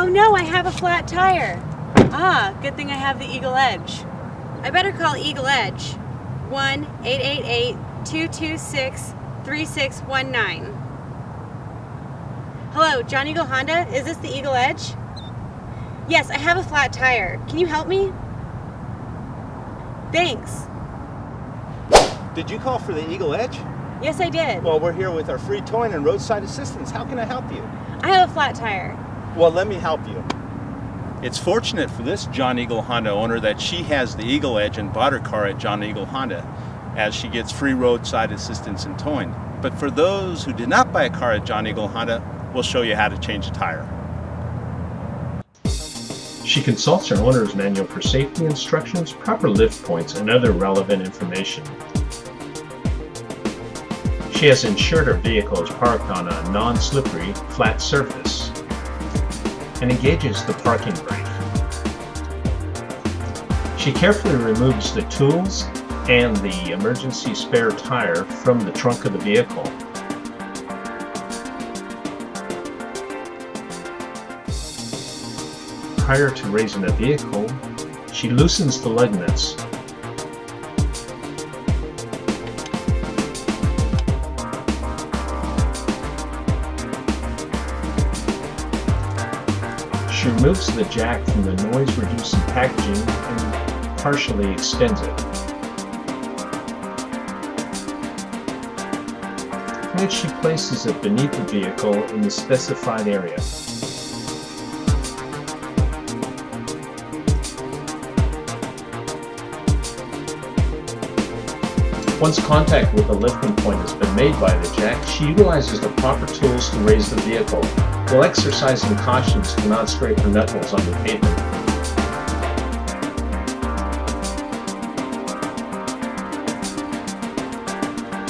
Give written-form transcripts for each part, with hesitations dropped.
Oh no, I have a flat tire. Ah, good thing I have the Eagle Edge. I better call Eagle Edge. 1-888-226-3619. Hello, John Eagle Honda, is this the Eagle Edge? Yes, I have a flat tire. Can you help me? Thanks. Did you call for the Eagle Edge? Yes, I did. Well, we're here with our free towing and roadside assistance. How can I help you? I have a flat tire. Well, let me help you. It's fortunate for this John Eagle Honda owner that she has the Eagle Edge and bought her car at John Eagle Honda, as she gets free roadside assistance and towing. But for those who did not buy a car at John Eagle Honda, we'll show you how to change a tire. She consults her owner's manual for safety instructions, proper lift points, and other relevant information. She has ensured her vehicle is parked on a non-slippery, flat surface and engages the parking brake. She carefully removes the tools and the emergency spare tire from the trunk of the vehicle. Prior to raising the vehicle, she loosens the lug nuts. She removes the jack from the noise-reducing packaging and partially extends it. Then she places it beneath the vehicle in the specified area. Once contact with the lifting point has been made by the jack, she utilizes the proper tools to raise the vehicle, while exercising caution to not scrape her knuckles on the pavement.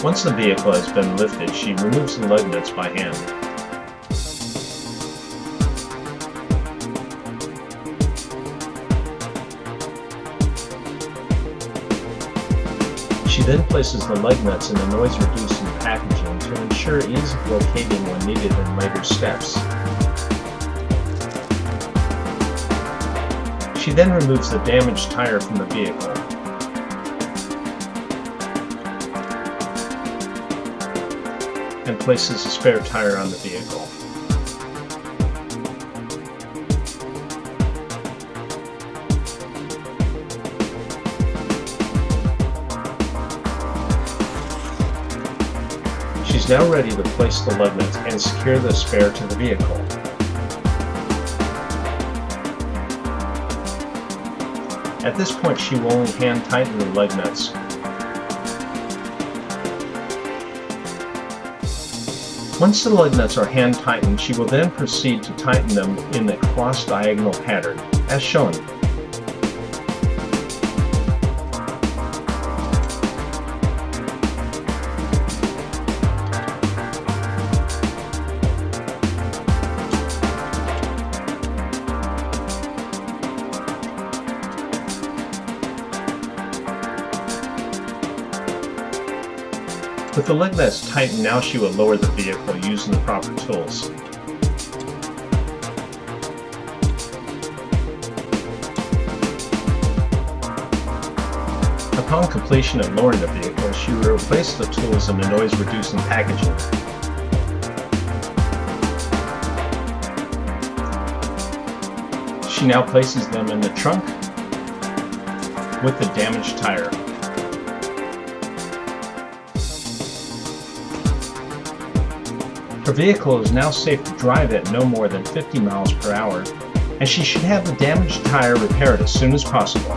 Once the vehicle has been lifted, she removes the lug nuts by hand. She then places the lug nuts in the noise-reducing packaging to ensure ease of locating when needed in later steps. She then removes the damaged tire from the vehicle. And places a spare tire on the vehicle. She's now ready to place the lug nuts and secure the spare to the vehicle. At this point, she will only hand tighten the lug nuts. Once the lug nuts are hand tightened, she will then proceed to tighten them in the cross-diagonal pattern, as shown. With the lug nuts tightened, now she will lower the vehicle using the proper tools. Upon completion of lowering the vehicle, she will replace the tools in the noise-reducing packaging. She now places them in the trunk with the damaged tire. Her vehicle is now safe to drive at no more than 50 miles per hour, and she should have the damaged tire repaired as soon as possible.